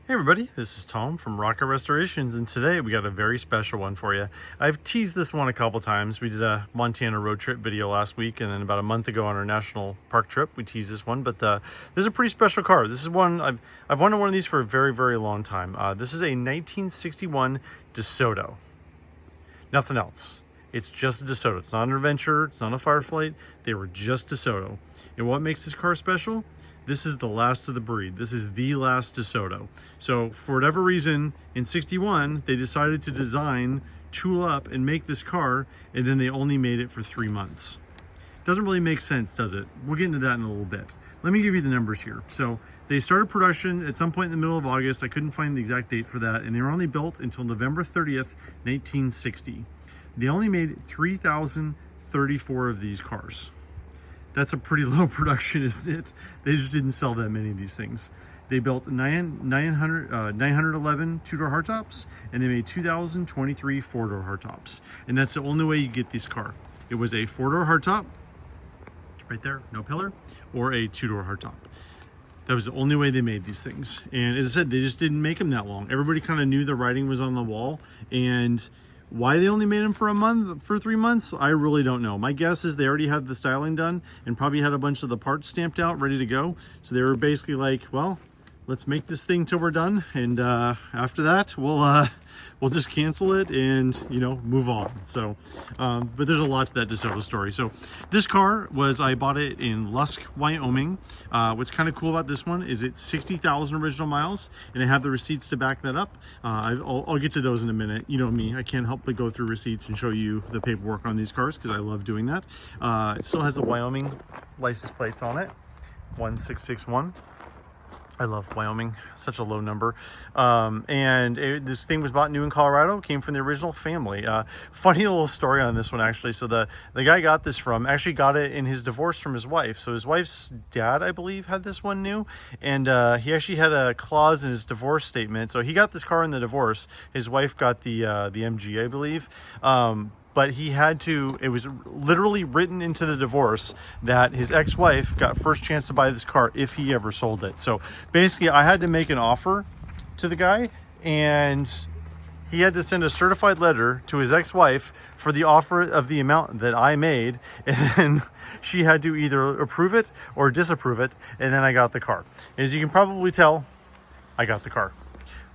Hey everybody, this is Tom from Rocket Restorations, and today we got a very special one for you. I've teased this one a couple times. We did a Montana road trip video last week, and then about a month ago on our national park trip, we teased this one. But this is a pretty special car. This is one I've wanted one of these for a very, very long time. This is a 1961 Desoto. Nothing else. It's just a Desoto. It's not an Adventure. It's not a Fireflight. They were just Desoto. And what makes this car special? This is the last of the breed. This is the last Desoto. So for whatever reason, in 61, they decided to design, tool up, and make this car, and then they only made it for 3 months. Doesn't really make sense, does it? We'll get into that in a little bit. Let me give you the numbers here. So they started production at some point in the middle of August. I couldn't find the exact date for that, and they were only built until November 30th, 1960. They only made 3,034 of these cars. That's a pretty low production, isn't it? They just didn't sell that many of these things. They built 911 two-door hardtops, and they made 2,023 four-door hardtops. And that's the only way you get this car. It was a four-door hardtop, right there, no pillar, or a two-door hardtop. That was the only way they made these things. And as I said, they just didn't make them that long. Everybody kind of knew the writing was on the wall, and why they only made them for 3 months, I really don't know. My guess is they already had the styling done and probably had a bunch of the parts stamped out, ready to go. So they were basically like, well, let's make this thing till we're done, and after that, we'll just cancel it and, you know, move on. So, but there's a lot to that DeSoto story. So this car I bought it in Lusk, Wyoming. What's kind of cool about this one is it's 60,000 original miles, and I have the receipts to back that up. I'll get to those in a minute. You know me, I can't help but go through receipts and show you the paperwork on these cars because I love doing that. It still has the Wyoming license plates on it, 1661. I love Wyoming, such a low number. This thing was bought new in Colorado, came from the original family. Funny little story on this one, actually. So the guy got this actually got it in his divorce from his wife. So his wife's dad, I believe, had this one new. And he actually had a clause in his divorce statement. So he got this car in the divorce. His wife got the MG, I believe. But he had to, it was literally written into the divorce that his ex-wife got first chance to buy this car if he ever sold it. So basically I had to make an offer to the guy, and he had to send a certified letter to his ex-wife for the offer of the amount that I made, and then she had to either approve it or disapprove it, and then I got the car. As you can probably tell, I got the car.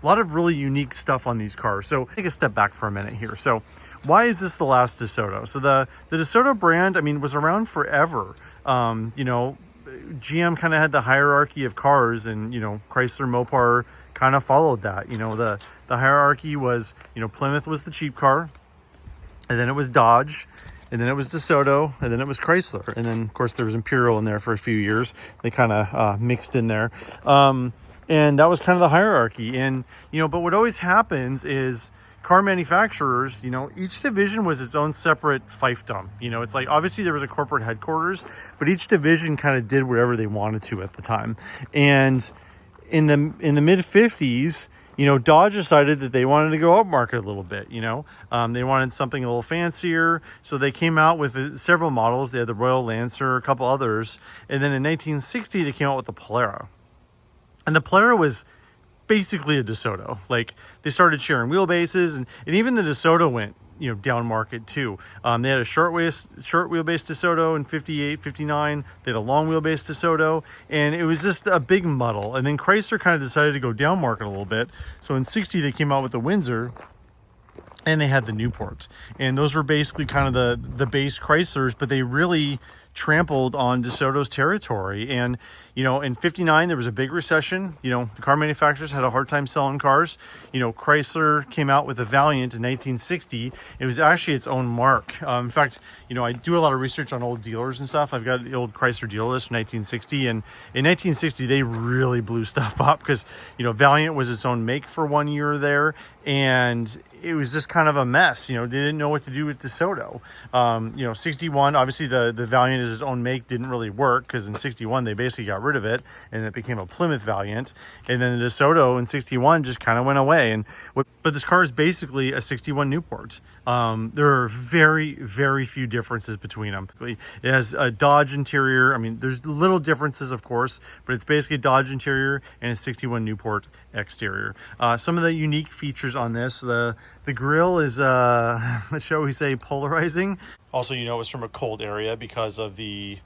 A lot of really unique stuff on these cars. So take a step back for a minute here. So why is this the last Desoto? So the Desoto brand, I mean, was around forever. You know, GM kind of had the hierarchy of cars, and, you know, Chrysler, Mopar kind of followed that. You know, the hierarchy was, you know, Plymouth was the cheap car, and then it was Dodge, and then it was Desoto, and then it was Chrysler. And then, of course, there was Imperial in there for a few years. They kind of mixed in there. And that was kind of the hierarchy. And, you know, but what always happens is car manufacturers, you know, each division was its own separate fiefdom. You know, it's like, obviously there was a corporate headquarters, but each division kind of did whatever they wanted to at the time. And in the mid 50s, you know, Dodge decided that they wanted to go upmarket a little bit. You know, they wanted something a little fancier, so they came out with several models. They had the Royal Lancer, a couple others, and then in 1960 they came out with the Polara. And the Polara was basically a Desoto. Like, they started sharing wheelbases, and even the Desoto went, you know, down market too. They had a short wheelbase Desoto in 58, 59. They had a long wheelbase Desoto, and it was just a big muddle. And then Chrysler kind of decided to go down market a little bit. So in 60, they came out with the Windsor, and they had the Newport. And those were basically kind of the base Chryslers, but they really trampled on Desoto's territory. And, you know, in 59 there was a big recession. You know, the car manufacturers had a hard time selling cars. You know, Chrysler came out with the Valiant in 1960. It was actually its own mark. In fact, you know, I do a lot of research on old dealers and stuff. I've got the old Chrysler dealer list from 1960, and in 1960 they really blew stuff up because, you know, Valiant was its own make for 1 year there, and it was just kind of a mess. You know, they didn't know what to do with Desoto. You know, 61, obviously the Valiant as its own make didn't really work, because in 61 they basically got rid of it and it became a Plymouth Valiant, and then the Desoto in 61 just kind of went away. But this car is basically a 61 Newport. There are very, very few differences between them. It has a Dodge interior. I mean, there's little differences, of course, but it's basically a Dodge interior and a 61 Newport. exterior. Some of the unique features on this, the grill is, shall we say, polarizing. Also, you know, it's from a cold area because of the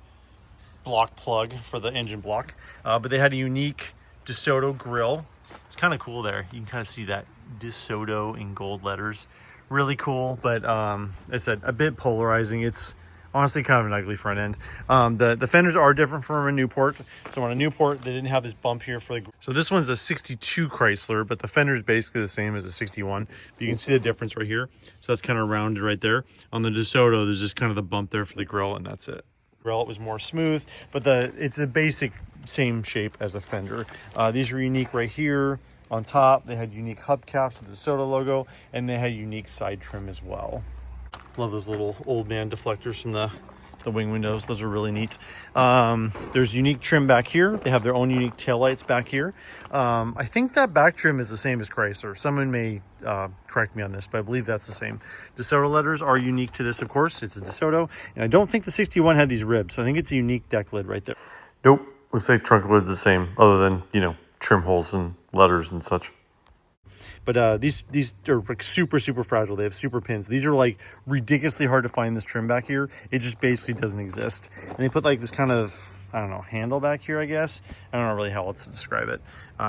block plug for the engine block. But they had a unique Desoto grill. It's kind of cool there. You can kind of see that Desoto in gold letters. Really cool, but as I said, a bit polarizing. It's honestly kind of an ugly front end. The fenders are different from a Newport. So on a Newport, they didn't have this bump here for the... So this one's a 62 Chrysler, but the fender is basically the same as a 61. But you can see the difference right here. So that's kind of rounded right there. On the Desoto, there's just kind of the bump there for the grill, and that's it. Grill, it was more smooth, but it's the basic same shape as a fender. These are unique right here. On top, they had unique hubcaps with the Desoto logo, and they had unique side trim as well. Love those little old man deflectors from the wing windows. Those are really neat. There's unique trim back here. They have their own unique taillights back here. I think that back trim is the same as Chrysler. Someone may correct me on this, but I believe that's the same. Desoto letters are unique to this, of course. It's a Desoto, and I don't think the 61 had these ribs. So I think it's a unique deck lid right there. Nope, looks like trunk lid's the same, other than, you know, trim holes and letters and such. But these are like super fragile. They have super pins. These are like ridiculously hard to find, this trim back here. It just basically doesn't exist. And they put like this kind of, I don't know, handle back here, I guess. I don't know really how else to describe it.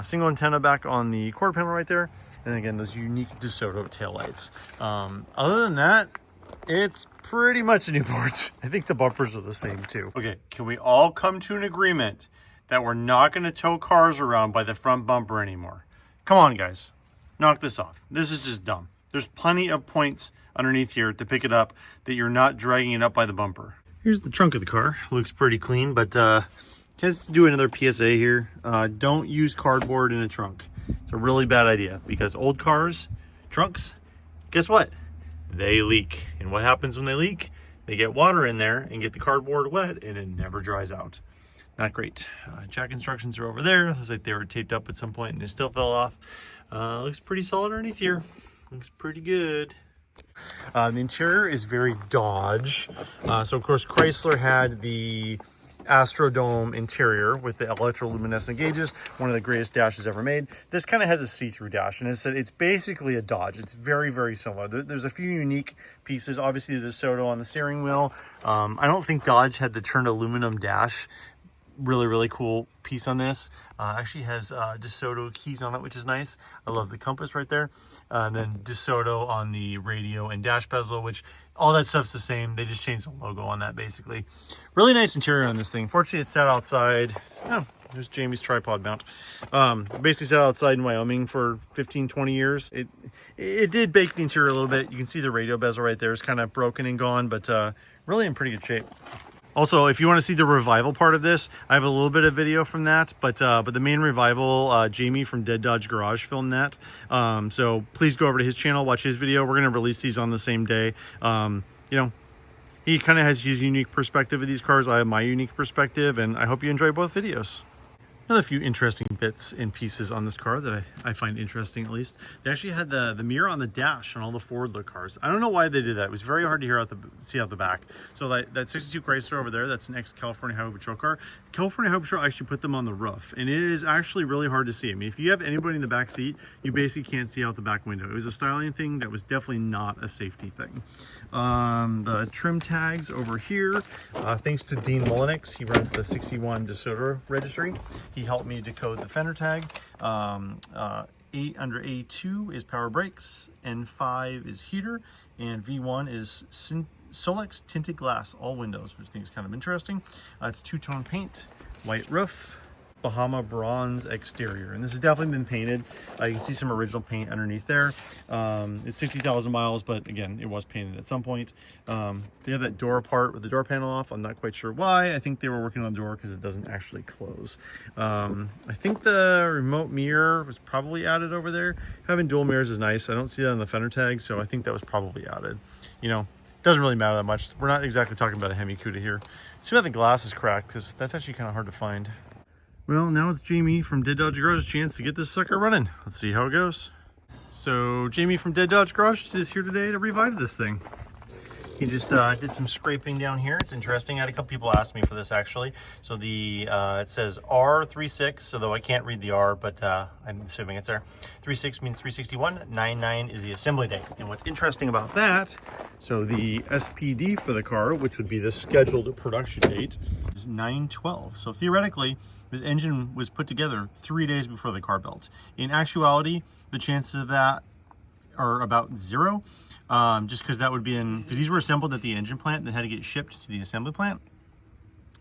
Single antenna back on the quarter panel right there. And again, those unique Desoto taillights. Other than that, it's pretty much a Newport. I think the bumpers are the same too. Okay, can we all come to an agreement that we're not going to tow cars around by the front bumper anymore? Come on, guys. Knock this off. This is just dumb. There's plenty of points underneath here to pick it up that you're not dragging it up by the bumper. Here's the trunk of the car. Looks pretty clean, but let's do another PSA here. Don't use cardboard in a trunk. It's a really bad idea because old cars, trunks, guess what? They leak. And what happens when they leak? They get water in there and get the cardboard wet, and it never dries out. Not great. Jack instructions are over there. Looks like they were taped up at some point and they still fell off. Looks pretty solid underneath here. Looks pretty good. The interior is very Dodge. So of course Chrysler had the Astrodome interior with the electroluminescent gauges, one of the greatest dashes ever made. This kind of has a see-through dash, and it's basically a Dodge. It's very similar. There's a few unique pieces. Obviously the Desoto on the steering wheel. I don't think Dodge had the turned aluminum dash. Really cool piece on this. Actually has Desoto keys on it, which is nice. I love the compass right there. And then Desoto on the radio and dash bezel, which all that stuff's the same. They just changed the logo on that basically. Really nice interior on this thing. Fortunately, it sat outside. Oh, there's Jamie's tripod mount. Basically sat outside in Wyoming for 15-20 years. It did bake the interior a little bit. You can see the radio bezel right there is kind of broken and gone, but really in pretty good shape. Also, if you want to see the revival part of this, I have a little bit of video from that, but the main revival, Jamie from Dead Dodge Garage filmed that. So please go over to his channel, watch his video. We're going to release these on the same day. You know, he kind of has his unique perspective of these cars. I have my unique perspective, and I hope you enjoy both videos. Another few interesting bits and pieces on this car that I find interesting, at least. They actually had the mirror on the dash on all the forward look cars. I don't know why they did that. It was very hard to see out the back. So that 62 Chrysler over there, that's an ex-California Highway Patrol car. California Highway Patrol actually put them on the roof, and it is actually really hard to see. I mean, if you have anybody in the back seat, you basically can't see out the back window. It was a styling thing that was definitely not a safety thing. The trim tags over here, thanks to Dean Mullenix. He runs the 61 Desoto registry. He helped me decode the fender tag. 8 under A2 is power brakes, N5 is heater, and V1 is Solex tinted glass, all windows, which I think is kind of interesting. It's two-tone paint, white roof, Bahama bronze exterior, and this has definitely been painted. You can see some original paint underneath there. It's 60,000 miles, but again, it was painted at some point. They have that door part with the door panel off. I'm not quite sure why. I think they were working on the door because it doesn't actually close. I think the remote mirror was probably added over there. Having dual mirrors is nice. I don't see that on the fender tag, so I think that was probably added. You know, doesn't really matter that much. We're not exactly talking about a Hemi Cuda here. See how the glass is cracked, because that's actually kind of hard to find. Well, now it's Jamie from Dead Dodge Garage's chance to get this sucker running. Let's see how it goes. So Jamie from Dead Dodge Garage is here today to revive this thing. He just did some scraping down here. It's interesting. I had a couple people ask me for this actually. So the it says R36, although I can't read the R, but I'm assuming it's there. 36 means 361. 99 is the assembly date. And what's interesting about that, so the SPD for the car, which would be the scheduled production date, is 9/12. So theoretically, this engine was put together 3 days before the car built. In actuality, the chances of that are about 0. Just because that would be because these were assembled at the engine plant and then had to get shipped to the assembly plant.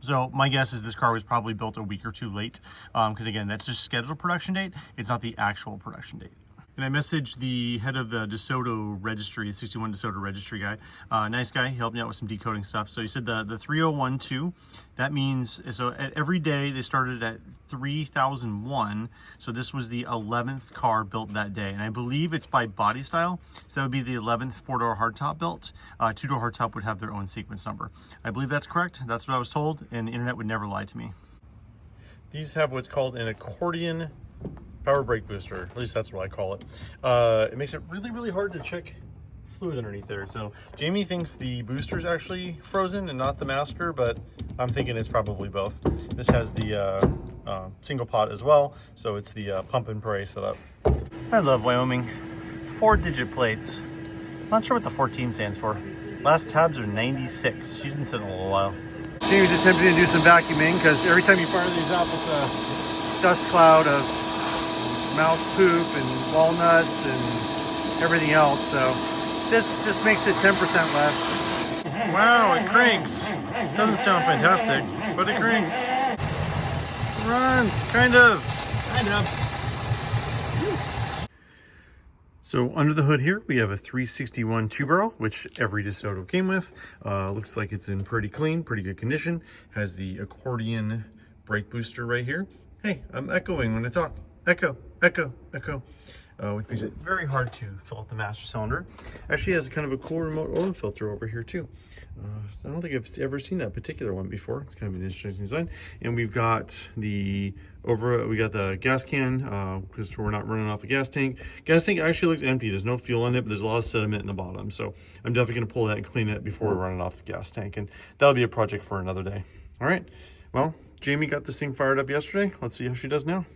So my guess is this car was probably built a week or two late, because again, that's just scheduled production date. It's not the actual production date. And I messaged the head of the Desoto registry, 61 Desoto registry guy. Nice guy, he helped me out with some decoding stuff. So he said the 3012, that means, so at every day they started at 3001. So this was the 11th car built that day. And I believe it's by body style. So that would be the 11th four-door hardtop built. Two-door hardtop would have their own sequence number. I believe that's correct. That's what I was told. And the internet would never lie to me. These have what's called an accordion power brake booster, at least that's what I call it. It makes it really, really hard to check fluid underneath there. So Jamie thinks the booster is actually frozen and not the master, but I'm thinking it's probably both. This has the single pot as well, so it's the pump and pray setup. I love Wyoming. 4-digit plates. Not sure what the 14 stands for. Last tabs are 96. She's been sitting a little while. Jamie's attempting to do some vacuuming because every time you fire these up, it's a dust cloud of mouse poop and walnuts and everything else, so this just makes it 10% less. Wow, it cranks. Doesn't sound fantastic, but it cranks. It runs, kind of. So under the hood here, we have a 361 two-barrel, which every Desoto came with. Looks like it's in pretty clean, pretty good condition. Has the accordion brake booster right here. Hey, I'm echoing when I talk. Echo, echo, echo, which makes it very hard to fill up the master cylinder. Actually has kind of a cool remote oil filter over here too. I don't think I've ever seen that particular one before. It's kind of an interesting design. And we've got the gas can, because we're not running off a gas tank. Gas tank actually looks empty. There's no fuel in it, but there's a lot of sediment in the bottom. So I'm definitely gonna pull that and clean it before we run it off the gas tank. And that'll be a project for another day. All right, well, Jamie got this thing fired up yesterday. Let's see how she does now.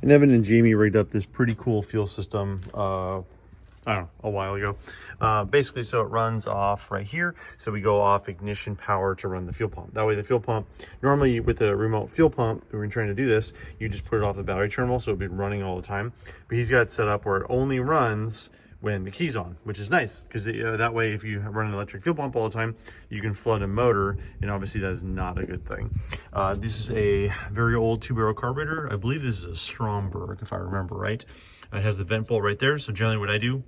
And Evan and Jamie rigged up this pretty cool fuel system, I don't know, a while ago. Basically, so it runs off right here. So we go off ignition power to run the fuel pump. That way the fuel pump, normally with the remote fuel pump, when we're trying to do this, you just put it off the battery terminal, so it'll be running all the time. But he's got it set up where it only runs when the key's on, which is nice because that way if you run an electric fuel pump all the time, you can flood a motor, and obviously that is not a good thing. This is a very old two-barrel carburetor. I believe this is a Stromberg, if I remember right. It has the vent bowl right there, so generally what I do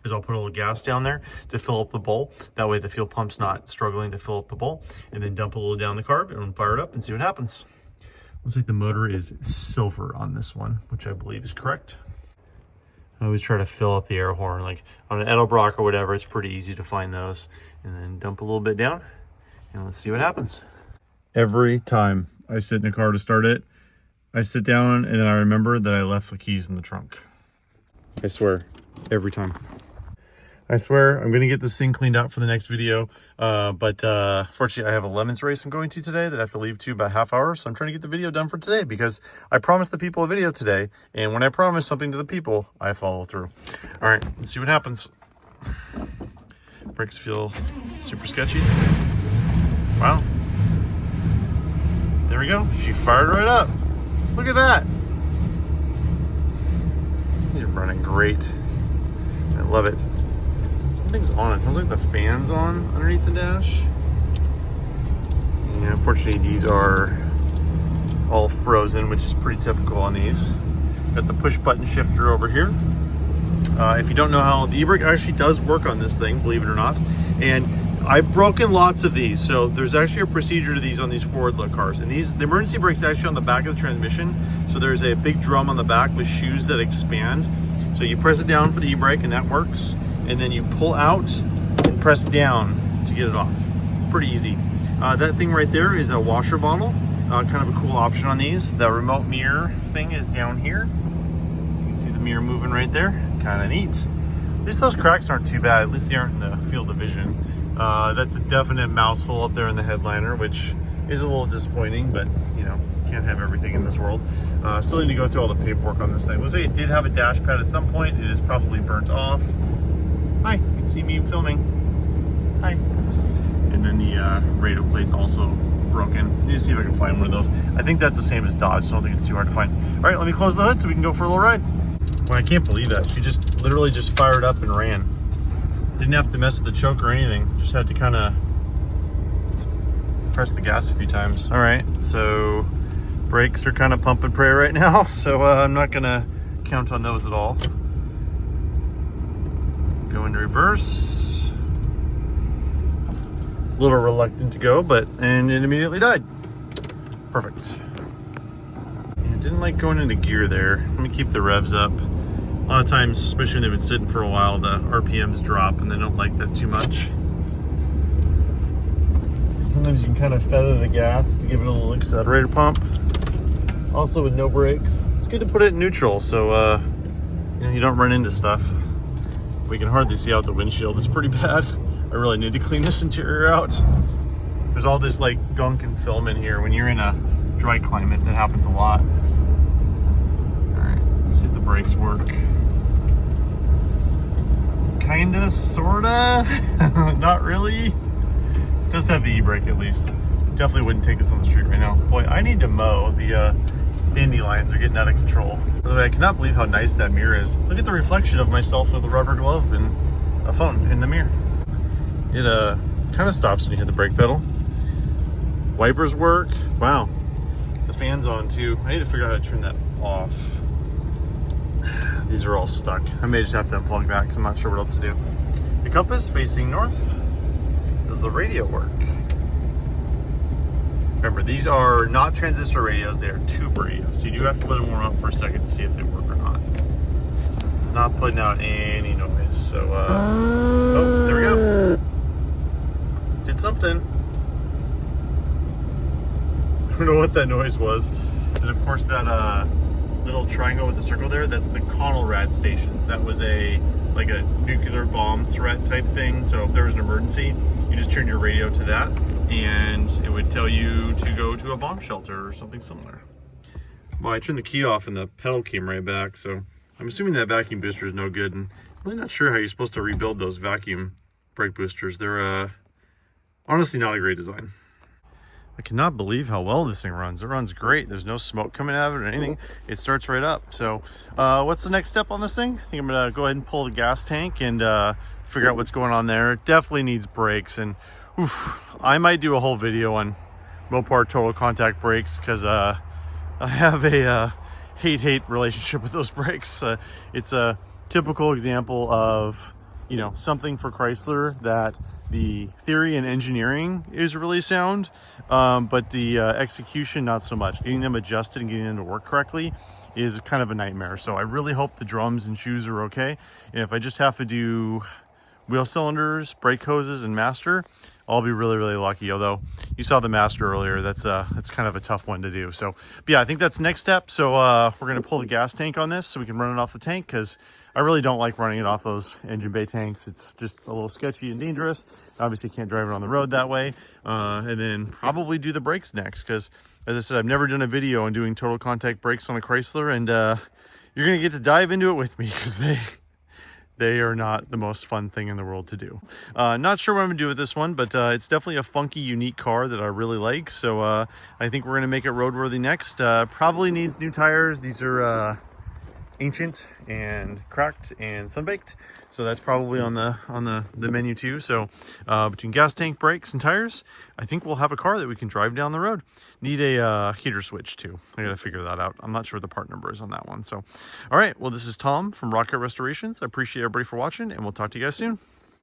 is I'll put a little gas down there to fill up the bowl. That way the fuel pump's not struggling to fill up the bowl, and then dump a little down the carb and fire it up and see what happens. Looks like the motor is silver on this one, which I believe is correct. I always try to fill up the air horn, like on an Edelbrock or whatever. It's pretty easy to find those. And then dump a little bit down, and let's see what happens. Every time I sit in a car to start it, I sit down and then I remember that I left the keys in the trunk. I swear, every time. I swear I'm gonna get this thing cleaned out for the next video, but fortunately I have a lemons race I'm going to today that I have to leave to about half hour, so I'm trying to get the video done for today because I promised the people a video today, and when I promise something to the people, I follow through. All right, let's see what happens. Brakes feel super sketchy. Wow. There we go, she fired right up. Look at that. You're running great. I love it. Something's on. It sounds like the fan's on underneath the dash. Yeah, unfortunately these are all frozen, which is pretty typical on these. Got the push button shifter over here. If you don't know how the e-brake actually does work on this thing, believe it or not, and I've broken lots of these, so there's actually a procedure to these on these forward look cars. And these, the emergency brake's actually on the back of the transmission, so there's a big drum on the back with shoes that expand. So you press it down for the e-brake and that works, and then you pull out and press down to get it off. Pretty easy. That thing right there is a washer bottle. Kind of a cool option on these. The remote mirror thing is down here. So you can see the mirror moving right there. Kind of neat. At least those cracks aren't too bad. At least they aren't in the field of vision. That's a definite mouse hole up there in the headliner, which is a little disappointing, but you know, can't have everything in this world. Still need to go through all the paperwork on this thing. We'll say it did have a dash pad at some point. It is probably burnt off. Hi, you can see me filming. Hi. And then the radio plate's also broken. Need to see if I can find one of those. I think that's the same as Dodge, so I don't think it's too hard to find. All right, let me close the hood so we can go for a little ride. Well, I can't believe that. She just literally just fired up and ran. Didn't have to mess with the choke or anything. Just had to kind of press the gas a few times. All right, so brakes are kind of pump and pray right now, so I'm not gonna count on those at all. Go into reverse. A little reluctant to go, and it immediately died. Perfect. And didn't like going into gear there. Let me keep the revs up. A lot of times, especially when they've been sitting for a while, the RPMs drop and they don't like that too much. Sometimes you can kind of feather the gas to give it a little accelerator pump. Also with no brakes, it's good to put it in neutral so you know, you don't run into stuff. We can hardly see out the windshield. It's pretty bad. I really need to clean this interior out. There's all this like gunk and film in here. When you're in a dry climate, that happens a lot. All right, let's see if the brakes work. Kinda, sorta, not really. Does have the e-brake at least. Definitely wouldn't take this on the street right now. Boy, I need to mow. The dandelions are getting out of control. By the way, I cannot believe how nice that mirror is. Look at the reflection of myself with a rubber glove and a phone in the mirror. It kind of stops when you hit the brake pedal. Wipers work. Wow. The fan's on too. I need to figure out how to turn that off. These are all stuck. I may just have to unplug that because I'm not sure what else to do. The compass facing north. Does the radio work? Remember, these are not transistor radios, they are tube radios. So you do have to let them warm up for a second to see if they work or not. It's not putting out any noise. So, oh, there we go. Did something. I don't know what that noise was. And of course that little triangle with the circle there, that's the Conelrad stations. That was like a nuclear bomb threat type thing. So if there was an emergency, you just turn your radio to that and it would tell you to go to a bomb shelter or something similar. Well, I turned the key off and the pedal came right back. So I'm assuming that vacuum booster is no good. And I'm really not sure how you're supposed to rebuild those vacuum brake boosters. They're honestly not a great design. I cannot believe how well this thing runs. It runs great. There's no smoke coming out of it or anything. It starts right up. So what's the next step on this thing? I think I'm gonna go ahead and pull the gas tank and figure out what's going on there. It definitely needs brakes, and oof, I might do a whole video on Mopar total contact brakes because I have a hate-hate relationship with those brakes. It's a typical example of, you know, something for Chrysler that the theory and engineering is really sound, but the execution not so much. Getting them adjusted and getting them to work correctly is kind of a nightmare. So I really hope the drums and shoes are okay. And if I just have to do wheel cylinders, brake hoses, and master, I'll be really, really lucky. Although you saw the master earlier, that's kind of a tough one to do. So, but yeah, I think that's the next step. So we're gonna pull the gas tank on this so we can run it off the tank, because I really don't like running it off those engine bay tanks. It's just a little sketchy and dangerous. Obviously can't drive it on the road that way. And then probably do the brakes next, because as I said, I've never done a video on doing total contact brakes on a Chrysler, and you're gonna get to dive into it with me, because they are not the most fun thing in the world to do. Not sure what I'm gonna do with this one, but it's definitely a funky, unique car that I really like. So I think we're gonna make it roadworthy next. Probably needs new tires. These are ancient and cracked and sunbaked, so that's probably on the menu too. So between gas tank, brakes, and tires, I think we'll have a car that we can drive down the road. Need a heater switch too. I gotta figure that out. I'm not sure what the part number is on that one. So all right, well, this is Tom from Rocket Restorations. I appreciate everybody for watching, and we'll talk to you guys soon.